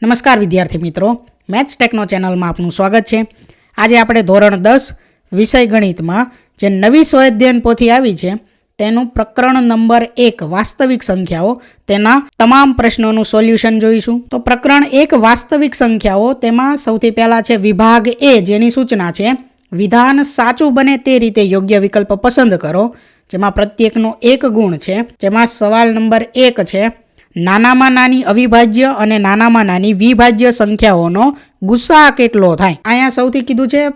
નમસ્કાર વિદ્યાર્થી મિત્રો, મેથ્સ ટેકનો ચેનલમાં આપનું સ્વાગત છે। આજે આપણે ધોરણ 10 વિષય ગણિતમાં જે નવી સ્વાધ્યાયન પોથી આવી છે તેનું પ્રકરણ નંબર 1 વાસ્તવિક સંખ્યાઓ તેના તમામ પ્રશ્નોનું સોલ્યુશન જોઈશું। તો પ્રકરણ 1 વાસ્તવિક સંખ્યાઓ તેમાં સૌથી પહેલા છે વિભાગ એ, જેની સૂચના છે વિધાન સાચું બને તે રીતે યોગ્ય વિકલ્પ પસંદ કરો, જેમાં પ્રત્યેકનો એક ગુણ છે। જેમાં સવાલ નંબર 1 છે નાનામાં નાની અવિભાજ્ય અને નાનામાં નાની વિભાજ્ય સંખ્યાઓનો ગુસા કેટલો થાય। અહીંયા સૌથી કીધું છે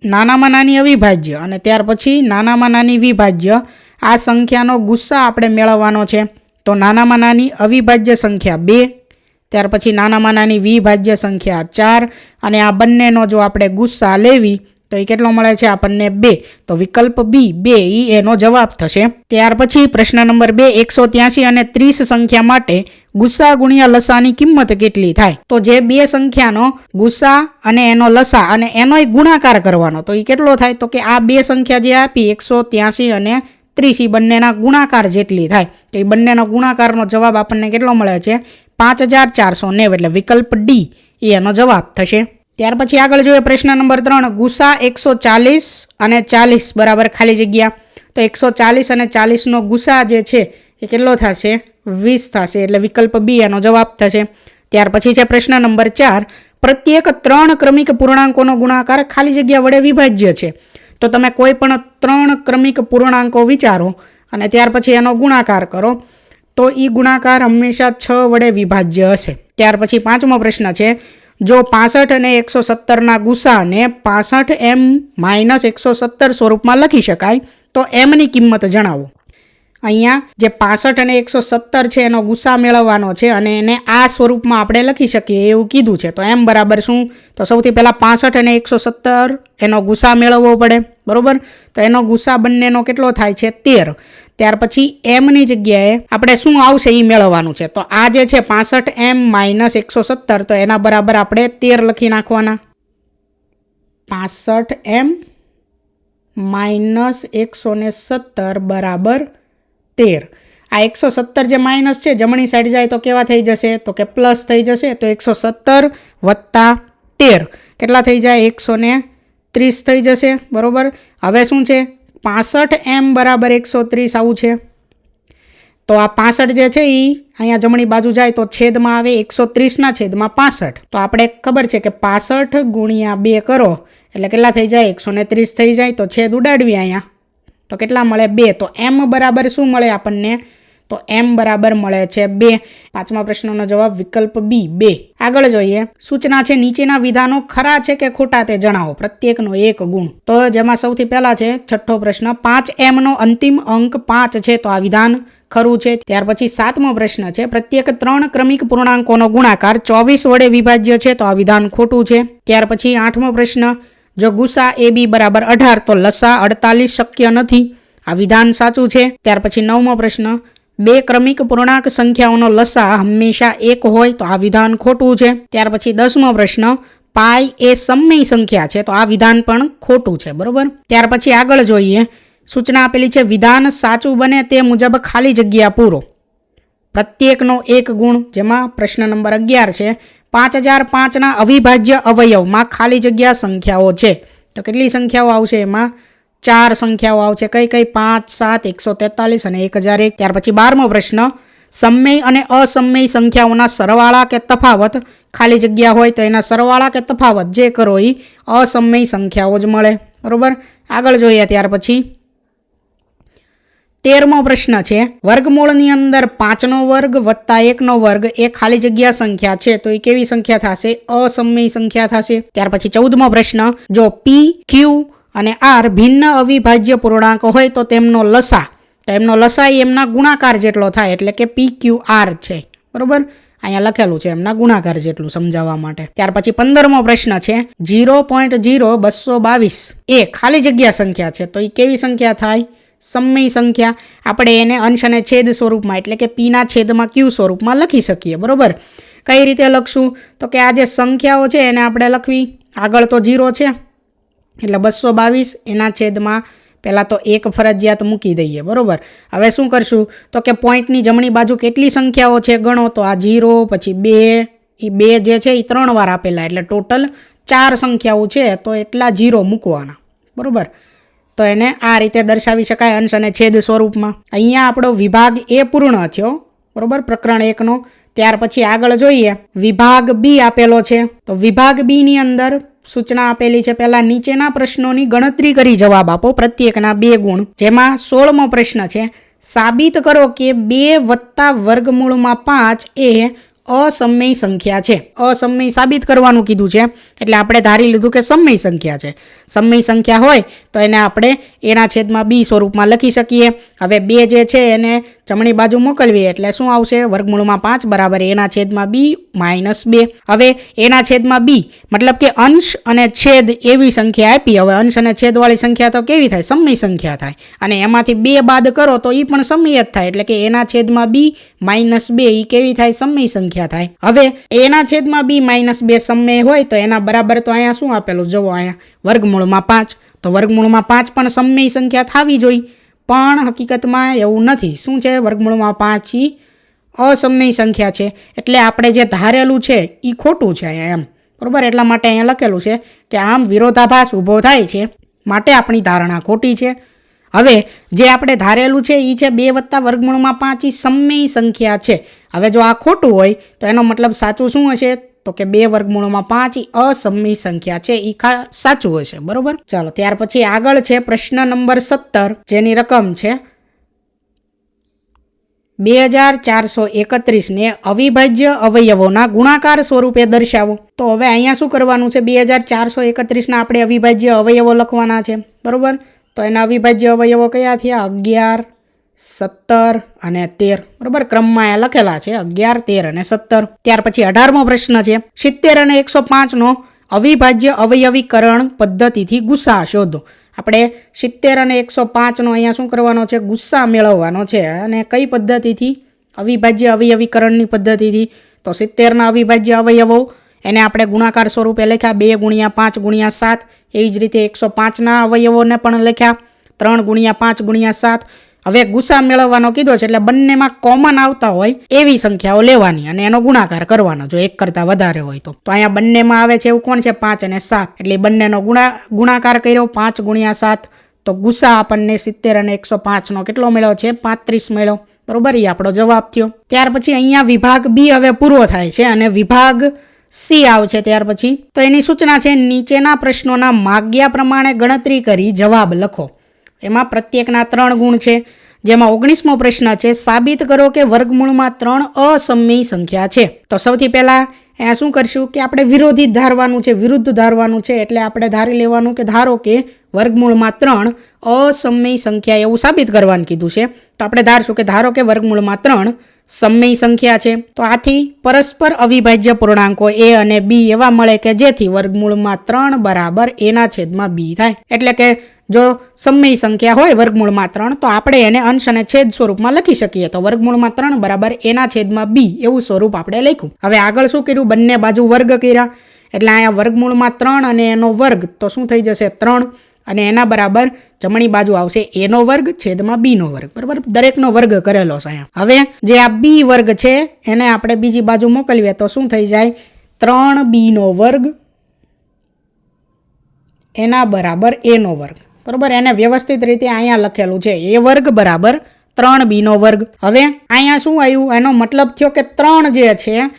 નાનામાં નાની અવિભાજ્ય અને ત્યાર પછી નાનામાં નાની વિભાજ્ય, આ સંખ્યાનો ગુસ્સા આપણે મેળવવાનો છે। તો નાનામાં નાની અવિભાજ્ય સંખ્યા 2, ત્યાર પછી નાનામાં નાની વિભાજ્ય સંખ્યા 4 અને આ બંનેનો જો આપણે ગુસ્સા લેવી તો એ કેટલો મળે છે આપણને 2। તો વિકલ્પ બી 2 એનો જવાબ થશે। ત્યાર પછી પ્રશ્ન નંબર 2 183 અને 30 સંખ્યા માટે ગુસ્સા ગુણ્યા લસાની કિંમત કેટલી થાય। તો જે બે સંખ્યાનો ગુસ્સા અને એનો લસા અને એનોય ગુણાકાર કરવાનો, તો એ કેટલો થાય તો કે આ બે સંખ્યા જે આપી 183 અને 30 બંનેના ગુણાકાર જેટલી થાય। તો એ બંનેના ગુણાકારનો જવાબ આપણને કેટલો મળે છે 5490, એટલે વિકલ્પ ડી એનો જવાબ થશે। ત્યાર પછી આગળ જોઈએ પ્રશ્ન નંબર 3 ગુસા 140 અને 40 બરાબર ખાલી જગ્યા। તો 140 અને 40નો ગુસા જે છે એ કેટલો થશે 20 થશે, એટલે વિકલ્પ બી એનો જવાબ થશે। ત્યાર પછી છે પ્રશ્ન નંબર 4 પ્રત્યેક 3 ક્રમિક પૂર્ણાંકોનો ગુણાકાર ખાલી જગ્યા વડે વિભાજ્ય છે। તો તમે કોઈ પણ 3 ક્રમિક પૂર્ણાંકો વિચારો અને ત્યાર પછી એનો ગુણાકાર કરો તો એ ગુણાકાર હંમેશા 6 વડે વિભાજ્ય હશે। ત્યાર પછી 5મો પ્રશ્ન છે જો 65 અને 117ના ગુસાને 65m - 117 સ્વરૂપમાં લખી શકાય તો mની કિંમત જણાવો। અહીંયા જે 65 અને 117 છે એનો ગુસા મેળવવાનો છે અને એને આ સ્વરૂપમાં આપણે લખી શકીએ એવું કીધું છે। તો m બરાબર શું, તો સૌથી પહેલાં 65 અને 117 એનો ગુસા મેળવવો પડે, બરાબર। તો એનો ગુસા બંનેનો કેટલો થાય છે 13। ત્યાર પછી mની જગ્યાએ આપણે શું આવશે એ મેળવવાનું છે। તો આ જે છે 65m - 117, તો એના બરાબર આપણે 13 લખી નાખવાના। 65m - 117 બરાબર 13। આ 117 જે માઇનસ છે જમણી સાઈડ જાય તો કેવા થઈ જશે તો કે પ્લસ થઈ જશે। તો 117 + 13 કેટલા થઈ જાય 130 થઈ જશે, બરાબર। હવે શું છે 65m બરાબર 130 આવું છે। તો આ 65 જે છે એ અહીંયા જમણી બાજુ જાય તો છેદમાં આવે 130ના છેદમાં 65। તો આપણે ખબર છે કે 65 ગુણ્યા 2 કરો એટલે કેટલા થઈ જાય 130 થઈ જાય। તો છેદ ઉડાડવી અહીંયા તો કેટલા મળે 2। તો m બરાબર શું મળે આપણને, તો m બરાબર મળે છે 2। 5મા પ્રશ્નનો જવાબ વિકલ્પ બી 2। આગળ જોઈએ સૂચના છે નીચેના વિધાનો ખરા છે કે ખોટા તે જણાવો, પ્રત્યેકનો એક ગુણ। તો જેમાં સૌથી પહેલા છે 6થો પ્રશ્ન 5m નો અંતિમ અંક 5 છે, તો આ વિધાન ખરું છે। ત્યાર પછી 7મો પ્રશ્ન છે પ્રત્યેક 3 ક્રમિક પૂર્ણાંકોનો ગુણાકાર 24 વડે વિભાજ્ય છે, તો આ વિધાન ખોટું છે। ત્યાર પછી 8મો પ્રશ્ન જો ગુસા ab બરાબર 18 તો લસા 48 શક્ય નથી, આ વિધાન સાચું છે। ત્યાર પછી 9મો પ્રશ્ન બે ક્રમિક પૂર્ણાંક સંખ્યાઓનો લસા હંમેશા 1 હોય, તો આ વિધાન ખોટું છે। ત્યાર પછી 10મો પ્રશ્ન પાઈ એ સમય સંખ્યા છે, તો આ વિધાન પણ ખોટું છે, બરોબર। ત્યાર પછી આગળ જોઈએ સૂચના આપેલી છે વિધાન સાચું બને તે મુજબ ખાલી જગ્યા પૂરો, પ્રત્યેકનો એક ગુણ। જેમાં પ્રશ્ન નંબર 11 છે 5005ના અવિભાજ્ય અવયવમાં ખાલી જગ્યા સંખ્યાઓ છે, તો કેટલી સંખ્યાઓ આવશે એમાં 4 સંખ્યાઓ આવશે। કઈ કઈ 5, 7, 143 અને 1001। ત્યાર પછી 12મો પ્રશ્ન સમય અને અસમય સંખ્યાઓના સરવાળા કે તફાવત ખાલી જગ્યા હોય તો એના સરવાળા કે તફાવત જે કરો એ અસમય સંખ્યાઓ જ મળે, બરોબર। આગળ જોઈએ ત્યાર પછી 13મો પ્રશ્ન છે વર્ગમૂળની અંદર 5નો વર્ગ વત્તા 1નો વર્ગ એ ખાલી જગ્યા સંખ્યા છે, તો એ કેવી સંખ્યા થશે અસમય સંખ્યા થશે। ત્યાર પછી 14મો પ્રશ્ન જો p, q અને r ભિન્ન અવિભાજ્ય પૂર્ણાંક હોય તો તેમનો લસા, તો એમનો લસા એમના ગુણાકાર જેટલો થાય, એટલે કે pqr છે, બરોબર। અહીંયા લખેલું છે એમના ગુણાકાર જેટલું સમજાવવા માટે। ત્યાર પછી 15મો પ્રશ્ન છે 0.0222 એ ખાલી જગ્યા સંખ્યા છે, તો એ કેવી સંખ્યા થાય સમય સંખ્યા। આપણે એને અંશ અને છેદ સ્વરૂપમાં એટલે કે p ના છેદમાં q સ્વરૂપમાં લખી શકીએ, બરોબર। કઈ રીતે લખશું તો કે આ જે સંખ્યાઓ છે એને આપણે લખવી, આગળ તો 0 છે એટલે 222 એના છેદમાં પહેલાં તો 1 ફરજિયાત મૂકી દઈએ, બરાબર। હવે શું કરશું તો કે પોઈન્ટની જમણી બાજુ કેટલી સંખ્યાઓ છે ગણો, તો આ 0 પછી 2 એ 2 જે છે એ 3 વાર આપેલા, એટલે ટોટલ 4 સંખ્યાઓ છે તો એટલા 0 મૂકવાના, બરાબર. તો એને આ રીતે દર્શાવી શકાય અંશ અને છેદ સ્વરૂપમાં. અહીંયા આપણો વિભાગ એ પૂર્ણ થયો, બરાબર, પ્રકરણ 1નો. ત્યાર પછી આગળ જોઈએ, વિભાગ બી આપેલો છે. તો વિભાગ બીની અંદર સૂચના આપેલી છે, પહેલાં નીચેના પ્રશ્નોની ગણતરી કરી જવાબ આપો, પ્રત્યેકના 2 ગુણ. જેમાં 16મો પ્રશ્ન છે, સાબિત કરો કે 2 વત્તા વર્ગમૂળમાં 5 એ અસમય સંખ્યા છે. અસમય સાબિત કરવાનું કીધું છે, એટલે આપણે ધારી લીધું કે સમય સંખ્યા છે. સમય સંખ્યા હોય તો એને આપણે એના છેદમાં બી સ્વરૂપમાં લખી શકીએ. હવે 2 જે છે એને જમણી બાજુ મોકલવી એટલે શું આવશે? વર્ગમૂળમાં 5 બરાબર એના છેદમાં બી -2. હવે એના છેદમાં બી મતલબ કે અંશ અને છેદ એવી સંખ્યા આપી. હવે અંશ અને છેદવાળી સંખ્યા તો કેવી થાય? સમય સંખ્યા થાય. અને એમાંથી 2 બાદ કરો તો એ પણ સમય જ થાય, એટલે કે એના છેદમાં બી -2 એ કેવી થાય? સમય સંખ્યા થાય. હવે એના છેદમાં બી -2 સમય હોય તો એના બરાબર તો અહીંયા શું આપેલું જુઓ, અહીંયા વર્ગમૂળમાં 5. તો વર્ગમૂળમાં 5 પણ સમય સંખ્યા થવી જોઈએ, પણ હકીકતમાં એવું નથી. શું છે? વર્ગમૂળમાં 5 એ અસમય સંખ્યા છે, એટલે આપણે જે ધારેલું છે એ ખોટું છે અહીંયા, એમ, બરાબર. એટલા માટે અહીંયા લખેલું છે કે આમ વિરોધાભાસ ઊભો થાય છે, માટે આપણી ધારણા ખોટી છે. હવે જે આપણે ધારેલું છે એ છે 2 વત્તા વર્ગમૂળમાં 5 એ સમય સંખ્યા છે. હવે જો આ ખોટું હોય તો એનો મતલબ સાચું શું હશે? તો કે 2 વર્ગમૂળમાં 5 એ અસમય સંખ્યા છે, એ સાચું હશે, બરાબર. ચાલો ત્યાર પછી આગળ છે પ્રશ્ન નંબર 17, જેની રકમ છે 2431 ને અવિભાજ્ય અવયવોના ગુણાકાર સ્વરૂપે દર્શાવો. તો હવે અહીંયા શું કરવાનું છે? 2431ના આપણે અવિભાજ્ય અવયવો લખવાના છે, બરાબર. તો એના અવિભાજ્ય અવયવો કયા થયા? 11, 17 અને 13, બરાબર. ક્રમમાં એ લખેલા છે 11, 13 અને 17. ત્યાર પછી 18મો પ્રશ્ન છે, 70 અને 105નો અવિભાજ્ય અવયવીકરણ પદ્ધતિથી ગુસ્સા શોધો. આપણે 70 અને 105નો અહીંયા શું કરવાનો છે? ગુસ્સા મેળવવાનો છે. અને કઈ પદ્ધતિથી? અવિભાજ્ય અવયવીકરણની પદ્ધતિથી. તો 70ના અવિભાજ્ય અવયવો એને આપણે ગુણાકાર સ્વરૂપે લખ્યા 2 × 5 × 7. એવી જ રીતે 105ના અવયવોને પણ લખ્યા 3 × 5 × 7. હવે ગુસ્સા મેળવવાનો કીધો છે એટલે બંનેમાં કોમન આવતા હોય એવી સંખ્યાઓ લેવાની અને એનો ગુણાકાર કરવાનો, જો એક કરતાં વધારે હોય તો. તો અહીંયા બંનેમાં આવે છે એવું કોણ છે? 5 અને 7, એટલે બંનેનો ગુણાકાર કર્યો 5 × 7. તો ગુસ્સા આપણને 70 અને 105નો કેટલો મળ્યો છે? 35 મળ્યો, બરાબર. એ આપણો જવાબ થયો. ત્યાર પછી અહીંયા વિભાગ બી હવે પૂરો થાય છે અને વિભાગ સી આવશે ત્યાર પછી. તો એની સૂચના છે, નીચેના પ્રશ્નોના માગ્યા પ્રમાણે ગણતરી કરી જવાબ લખો. એમાં પ્રત્યેકના 3 ગુણ છે, જેમાં 19મો પ્રશ્ન છે, સાબિત કરો કે વર્ગમૂળમાં 3 અસમય સંખ્યા છે. તો સૌથી પહેલાં અહીંયા શું કરશું કે આપણે વિરોધી ધારવાનું છે, વિરુદ્ધ ધારવાનું છે. એટલે આપણે ધારી લેવાનું કે ધારો કે વર્ગમૂળમાં 3 અસમય સંખ્યા એવું સાબિત કરવાનું કીધું છે. તો આપણે ધારશું કે ધારો કે વર્ગમૂળમાં 3 સમય સંખ્યા છે. તો આથી પરસ્પર અવિભાજ્ય પૂર્ણાંકો a અને b એવા મળે કે જેથી વર્ગમૂળમાં 3 બરાબર એના છેદમાં b થાય. એટલે કે જો સમય સંખ્યા હોય વર્ગમૂળમાં 3 તો આપણે એને અંશ અને છેદ સ્વરૂપમાં લખી શકીએ. તો વર્ગમૂળમાં 3 બરાબર એના છેદમાં b એવું સ્વરૂપ આપણે લખ્યું. હવે આગળ શું કર્યું? બંને બાજુ વર્ગ કર્યા, એટલે અહીંયા વર્ગમૂળમાં 3 અને એનો વર્ગ તો શું થઈ જશે? 3, અને એના બરાબર જમણી બાજુ આવશે એનો વર્ગ છેદમાં બીનો વર્ગ, બરાબર. દરેકનો વર્ગ કરેલો છે અહીંયા. હવે જે આ બી વર્ગ છે એને આપણે બીજી બાજુ મોકલીએ તો શું થઈ જાય? 3b વર્ગ એના બરાબર એનો વર્ગ, બરાબર. એને વ્યવસ્થિત રીતે અહીંયા લખેલું છે એ વર્ગ બરાબર 3b વર્ગ. હવે અહીંયા શું આવ્યું? એનો મતલબ થયો કે 3 જે છે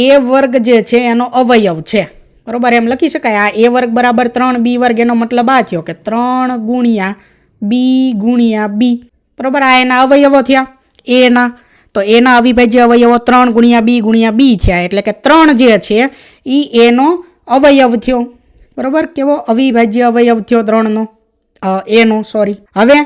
એ વર્ગ જે છે એનો અવયવ છે, બરાબર. એમ લખી શકાય. આ a વર્ગ બરાબર 3b વર્ગ, એનો મતલબ આ થયો કે 3 × b × b, બરાબર. આ એના અવયવો થયા એના. તો એના અવિભાજ્ય અવયવો 3 × b × b થયા, એટલે કે 3 જે છે એ એનો અવયવ થયો, બરાબર. કેવો અવિભાજ્ય અવયવ થયો? 3નો એનો, સોરી. હવે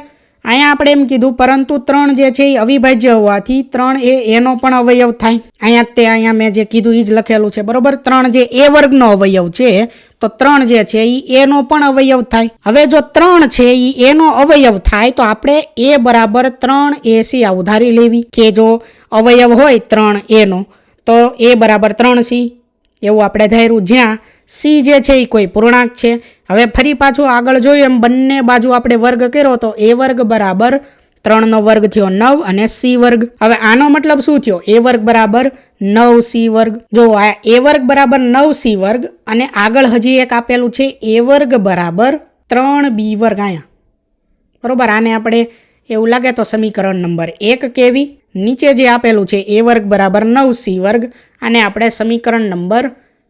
અહીંયા આપણે એમ કીધું પરંતુ 3 જે છે એ અવિભાજ્ય હોવાથી 3 એનો પણ અવયવ થાય. અહીંયા મેં જે કીધું એ જ લખેલું છે, બરાબર. 3 જે એ વર્ગનો અવયવ છે તો 3 જે છે એ એનો પણ અવયવ થાય. હવે જો 3 છે એ એનો અવયવ થાય તો આપણે એ બરાબર 3ac આવું ધારી લેવી કે જો અવયવ હોય 3 એનો તો એ બરાબર 3c એવું આપણે ધાર્યું, જ્યાં સી જે છે એ કોઈ પૂર્ણાંક છે. હવે ફરી પાછું આગળ જોયું એમ બંને બાજુ આપણે વર્ગ કર્યો તો એ વર્ગ બરાબર 3નો વર્ગ થયો 9 અને c વર્ગ. હવે આનો મતલબ શું થયો? a વર્ગ બરાબર 9c વર્ગ. જો આ a વર્ગ બરાબર 9c વર્ગ અને આગળ હજી એક આપેલું છે a વર્ગ બરાબર 3b વર્ગ અહીંયા. બરોબર, આને આપણે એવું લાગે તો સમીકરણ નંબર 1 કેવી. નીચે જે આપેલું છે a વર્ગ બરાબર 9c વર્ગ આને આપણે સમીકરણ નંબર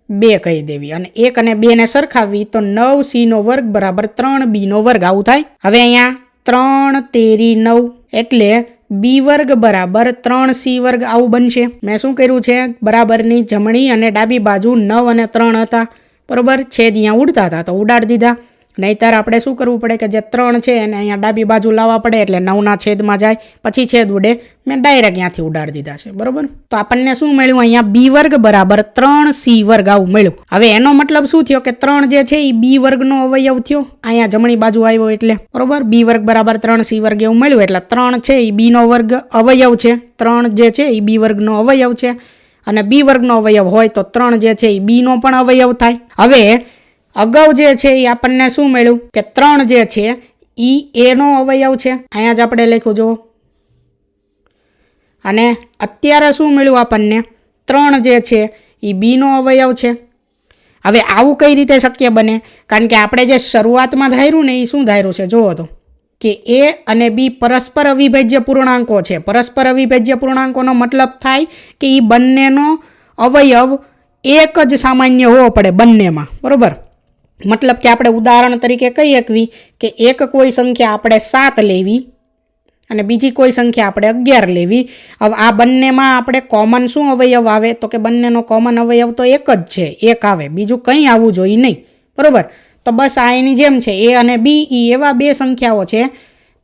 2 કહી દેવી અને 1 અને 2 ને સરખાવવી તો 9c વર્ગ બરાબર 3b વર્ગ આવું થાય. હવે અહીંયા 3 તેરી 9 એટલે b વર્ગ બરાબર 3c વર્ગ આવું બનશે. મેં શું કર્યું છે? બરાબરની જમણી અને ડાબી બાજુ 9 અને 3 હતા. બરોબર, છેદ અહીંયા ઉડતા હતા તો ઉડાડી દીધા. નહીંતર આપણે શું કરવું પડે કે જે 3 છે એને અહીંયા ડાબી બાજુ લાવવા પડે એટલે 9ના છેદમાં જાય પછી છેદ ઉડે. મેં ડાયરેક્ટ ત્યાંથી ઉડાડી દીધા છે. બરોબર, તો આપણને શું મળ્યું? અહીંયા b વર્ગ બરાબર 3c વર્ગ આવું મળ્યું. હવે એનો મતલબ શું થયો કે 3 જે છે એ b વર્ગનો અવયવ થયો. અહીંયા જમણી બાજુ આવ્યો એટલે બરોબર b વર્ગ બરાબર 3c વર્ગ એવું મળ્યું એટલે 3 છે એ bનો વર્ગ અવયવ છે. 3 જે છે એ b વર્ગનો અવયવ છે અને b વર્ગનો અવયવ હોય તો 3 જે છે એ bનો પણ અવયવ થાય. હવે અગાઉ જે છે એ આપણને શું મળ્યું કે 3 જે છે એ a નો અવયવ છે. અહીંયા જ આપણે લખ્યું જુઓ. અને અત્યારે શું મળ્યું આપણને? 3 જે છે એ bનો અવયવ છે. હવે આવું કઈ રીતે શક્ય બને? કારણ કે આપણે જે શરૂઆતમાં ધાર્યું ને એ શું ધાર્યું છે જુઓ તો કે a અને b પરસ્પર અવિભાજ્ય પૂર્ણાંકો છે. પરસ્પર અવિભાજ્ય પૂર્ણાંકોનો મતલબ થાય કે એ બંનેનો અવયવ એક જ સામાન્ય હોવો પડે બંનેમાં. બરોબર, મતલબ કે આપણે ઉદાહરણ તરીકે કહી શકવી કે એક કોઈ સંખ્યા આપણે 7 લેવી અને બીજી કોઈ સંખ્યા આપણે 11 લેવી. હવે આ બંનેમાં આપણે કોમન શું અવયવ આવે? તો કે બંનેનો કોમન અવયવ તો એક જ છે, એક આવે, બીજું કંઈ આવવું જોઈએ નહીં. બરોબર, તો બસ આ એની જેમ છે. a અને b એ એવા બે સંખ્યાઓ છે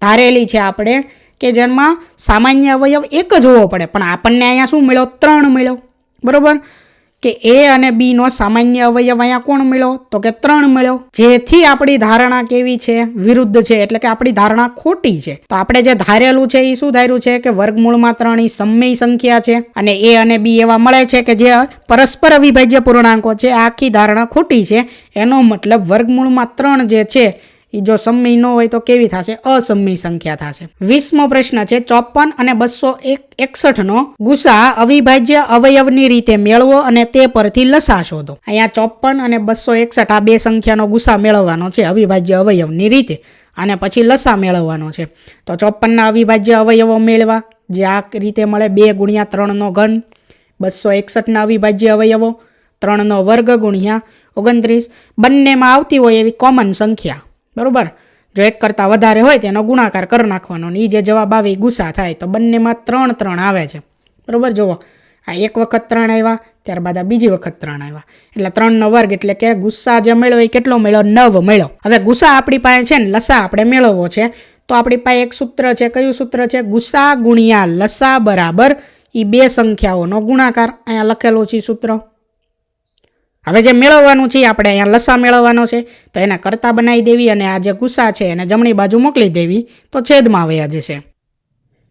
ધારેલી છે આપણે કે જેમાં સામાન્ય અવયવ એક જ હોવો પડે. પણ આપણને અહીંયા શું મળ્યો? 3 મળ્યો. બરોબર, કે a અને b નો સામાન્ય અવયવ અહીંયા કોણ મળ્યો? તો કે 3 મળ્યો. જેથી આપણી ધારણા કેવી છે? વિરુદ્ધ છે, એટલે કે આપણી ધારણા ખોટી છે. તો આપણે જે ધારેલું છે એ શું ધાર્યું છે કે વર્ગમૂળમાં 3 એ સમય સંખ્યા છે અને a અને b એવા મળે છે કે જે પરસ્પર અવિભાજ્ય પૂર્ણાંકો છે. આ આખી ધારણા ખોટી છે. એનો મતલબ વર્ગમૂળમાં 3 જે છે એ જો સમય ન હોય તો કેવી થશે? અસમય સંખ્યા થશે. 20મો પ્રશ્ન છે 54 અને 261 નો ગુસા અવિભાજ્ય અવયવની રીતે મેળવો અને તે પરથી લસા શોધો. અહીંયા 54 અને 261 આ બે સંખ્યાનો ગુસા મેળવવાનો છે અવિભાજ્ય અવયવની રીતે અને પછી લસા મેળવવાનો છે. તો 54ના અવિભાજ્ય અવયવો મેળવા જે આ રીતે મળે 2 ગુણ્યા 3નો ઘન. 261ના અવિભાજ્ય અવયવો 3નો વર્ગ ગુણ્યા 29. બંનેમાં આવતી હોય એવી કોમન સંખ્યા. બરોબર, જો એક કરતાં વધારે હોય તેનો ગુણાકાર કરી નાખવાનો ને એ જે જવાબ આવે એ ગુસા થાય. તો બંનેમાં 3 3 આવે છે. બરોબર, જુઓ આ એક વખત 3 આવ્યા, ત્યારબાદ આ બીજી વખત 3 આવ્યા એટલે 3નો વર્ગ એટલે કે ગુસ્સા જે મળ્યો એ કેટલો મળ્યો? 9 મળ્યો. હવે ગુસા આપણી પાસે છે ને લસા આપણે મેળવવો છે તો આપણી પાસે એક સૂત્ર છે. કયું સૂત્ર છે? ગુસા ગુણ્યા લસા બરાબર એ બે સંખ્યાઓનો ગુણાકાર. અહીંયા લખેલું છે સૂત્ર. હવે જે મેળવવાનું છે આપણે અહીંયા લસા મેળવવાનો છે તો એને કરતા બનાવી દેવી અને આ જે ગુસા છે એને જમણી બાજુ મોકલી દેવી તો છેદમાં વયા જશે.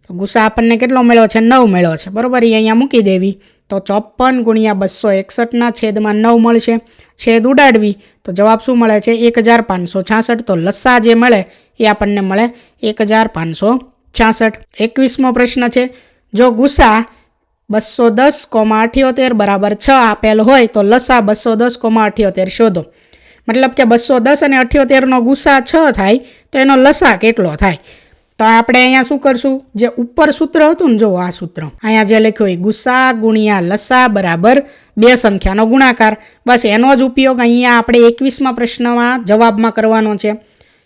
તો ગુસા આપણને કેટલો મળ્યો છે? 9 મળ્યો છે. બરોબર, એ અહીંયા મૂકી દેવી તો 54 ગુણ્યા 261ના છેદમાં 9 મળશે. છેદ ઉડાડવી તો જવાબ શું મળે છે? 1566. તો લસા જે મળે એ આપણને મળે 1566. 21મો પ્રશ્ન છે જો ગુસા 210,78 બરાબર 6 આપેલ હોય તો લસા 210,78 શોધો. મતલબ કે 210 અને 78નો ગુસા 6 થાય તો એનો લસા કેટલો થાય? તો આપણે અહીંયા શું કરશું? જે ઉપર સૂત્ર હતું ને, જો આ સૂત્ર અહીંયા જે લખ્યું હોય ગુસા ગુણ્યા લસા બરાબર બે સંખ્યાનો ગુણાકાર. બસ એનો જ ઉપયોગ અહીંયા આપણે 21મા પ્રશ્નમાં જવાબમાં કરવાનો છે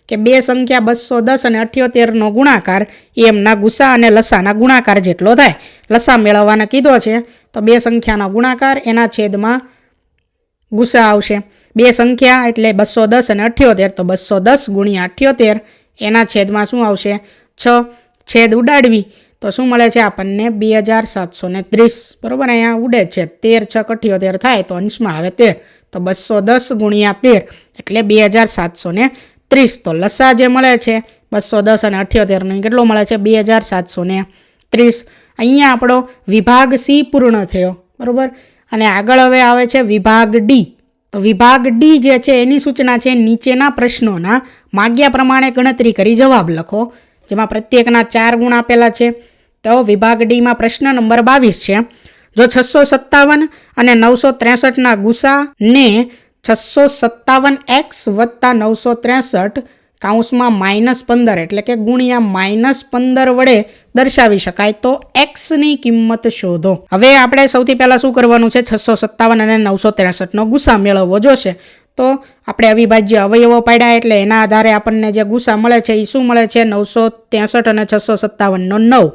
કે બે સંખ્યા 210 અને 78નો ગુણાકાર એમના ગુસા અને લસાના ગુણાકાર જેટલો થાય. લસા મેળવવાને કીધો છે તો બે સંખ્યાનો ગુણાકાર એના છેદમાં ગુસા આવશે. બે સંખ્યા એટલે 210 અને 78 તો 210 ગુણ્યા 78 એના છેદમાં શું આવશે? 6. છેદ ઉડાડવી તો શું મળે છે આપણને? 2730. બરાબર, અહીંયા ઉડે છે 13 6 78 થાય તો અંશમાં આવે 13 તો 210 ગુણ્યા 13 એટલે 2730. તો લસા જે મળે છે 210 અને 78નો કેટલો મળે છે? 2730. અહીંયા આપણો વિભાગ C પૂર્ણ થયો. બરાબર, અને આગળ હવે આવે છે વિભાગ D. તો વિભાગ D જે છે એની સૂચના છે નીચેના પ્રશ્નોના માગ્યા પ્રમાણે ગણતરી કરી જવાબ લખો. જેમાં પ્રત્યેકના 4 ગુણ આપેલા છે. તો વિભાગ ડીમાં પ્રશ્ન નંબર 22 છે. જો 657 અને 963ના ગુસાને 657x વત્તા 963 કૌંસમાં -15 એટલે કે ગુણ્યા -15 વડે દર્શાવી શકાય તો એક્સની કિંમત શોધો. હવે આપણે સૌથી પહેલાં શું કરવાનું છે? 657 અને 963નો ગુસા મેળવવો જોશે. તો આપણે અવિભાજ્ય અવયવો પાડ્યા એટલે એના આધારે આપણને જે ગુસા મળે છે એ શું મળે છે? 963 અને 657નો 9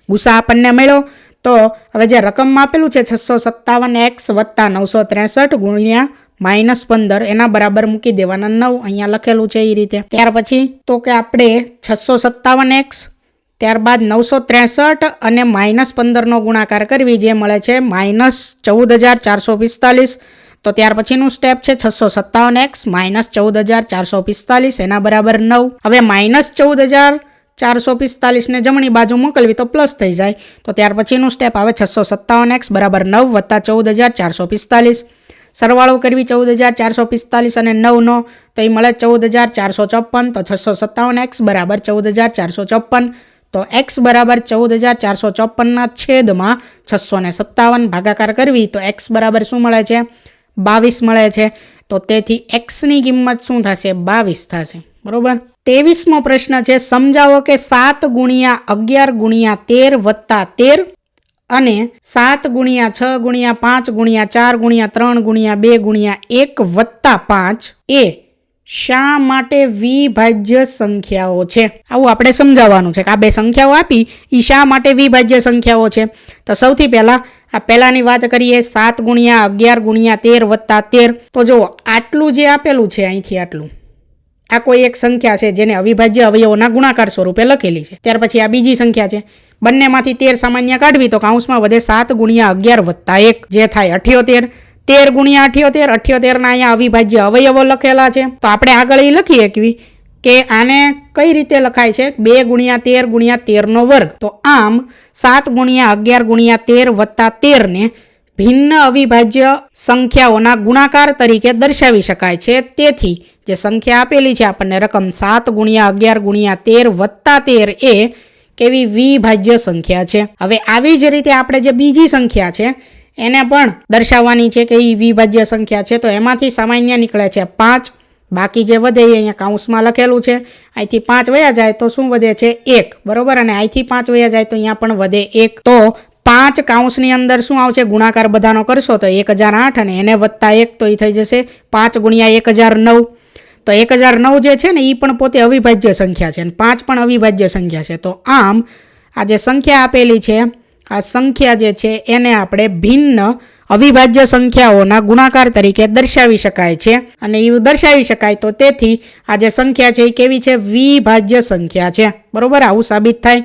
ગુસા આપણને મળ્યો. તો હવે જે રકમમાં આપેલું છે 657x વત્તા 963 ગુણ્યા -15 એના બરાબર મૂકી દેવાના 9 અહીંયા લખેલું છે એ રીતે. ત્યાર પછી તો કે આપણે 657x ત્યારબાદ 963 અને -15નો ગુણાકાર કરવી જે મળે છે -14445. તો ત્યાર પછીનું સ્ટેપ છે 657x -14445 એના બરાબર 9. હવે -14445ને જમણી બાજુ મોકલવી તો પ્લસ થઈ જાય. તો ત્યાર પછીનું સ્ટેપ આવે 657x બરાબર 9 વત્તા 14445. સરવાળો કરવી 14445 અને 9નો તો એ મળે 14454. તો 657x બરાબર 14454. તો x બરાબર 14454ના છેદમાં 657 ભાગાકાર કરવી તો x બરાબર શું મળે છે? 22 મળે છે. તો તેથી xની કિંમત શું થશે? 22 થશે. બરોબર. 23મો પ્રશ્ન છે. સમજાવો કે 7 ગુણ્યા 11 ગુણ્યા 13 વત્તા 13 અને 7 ગુણ્યા 6 ગુણ્યા 5 ગુણ્યા 4 ગુણ્યા 3 ગુણ્યા 2 ગુણ્યા 1 વત્તા 5 એ શા માટે વિભાજ્ય સંખ્યાઓ છે? આવું આપણે સમજાવવાનું છે કે આ બે સંખ્યાઓ આપી એ શા માટે વિભાજ્ય સંખ્યાઓ છે. તો સૌથી પહેલાં આ પહેલાંની વાત કરીએ. 7 ગુણ્યા 11 ગુણ્યા 13 વત્તા 13. તો જુઓ આટલું જે આપેલું છે અહીંથી આટલું આ કોઈ એક સંખ્યા છે જેને અવિભાજ્ય અવયવોના ગુણાકાર સ્વરૂપે લખેલી છે. ત્યાર પછી આ બીજી સંખ્યા છે. બંનેમાંથી 13 સામાન્ય કાઢવી તો કૌંસમાં વધે 7 ગુણ્યા 11 વત્તા 1 જે થાય 78. 13 ગુણ્યા 78 78ના અહીંયા અવિભાજ્ય અવયવો લખેલા છે. તો આપણે આગળ એ લખી શકીએ કે આને કઈ રીતે લખાય છે? 2 ગુણ્યા 13 ગુણ્યા 13નો વર્ગ. તો આમ 7 ગુણ્યા 11 ગુણ્યા 13 વત્તા 13ને ભિન્ન અવિભાજ્ય સંખ્યાઓના ગુણાકાર તરીકે દર્શાવી શકાય છે. તેથી જે સંખ્યા આપેલી છે આપણને રકમ 7 ગુણ્યા 11 ગુણ્યા 13 વત્તા 13 એ કેવી વિભાજ્ય સંખ્યા છે. હવે આવી જ રીતે આપણે જે બીજી સંખ્યા છે એને પણ દર્શાવવાની છે કે એ વિભાજ્ય સંખ્યા છે. તો એમાંથી સામાન્ય નીકળે છે 5. બાકી જે વધે એ અહીંયા કૌંસમાં લખેલું છે. અહીંથી 5 વયા જાય તો શું વધે છે? 1. બરોબર. અને અહીંથી 5 વયા જાય તો અહીંયા પણ વધે 1. તો 5 કૌંસની અંદર શું આવશે? ગુણાકાર બધાનો કરશો તો 1008 અને એને વત્તા 1 તો એ થઈ જશે 5 ગુણ્યા 1009. તો 1009 જે છે ને એ પણ પોતે અવિભાજ્ય સંખ્યા છે અને 5 પણ અવિભાજ્ય સંખ્યા છે. તો આમ આ જે સંખ્યા આપેલી છે આ સંખ્યા જે છે એને આપણે ભિન્ન અવિભાજ્ય સંખ્યાઓના ગુણાકાર તરીકે દર્શાવી શકાય છે. અને એવું દર્શાવી શકાય તો તેથી આ જે સંખ્યા છે એ કેવી છે? વિભાજ્ય સંખ્યા છે. બરોબર. આવું સાબિત થાય.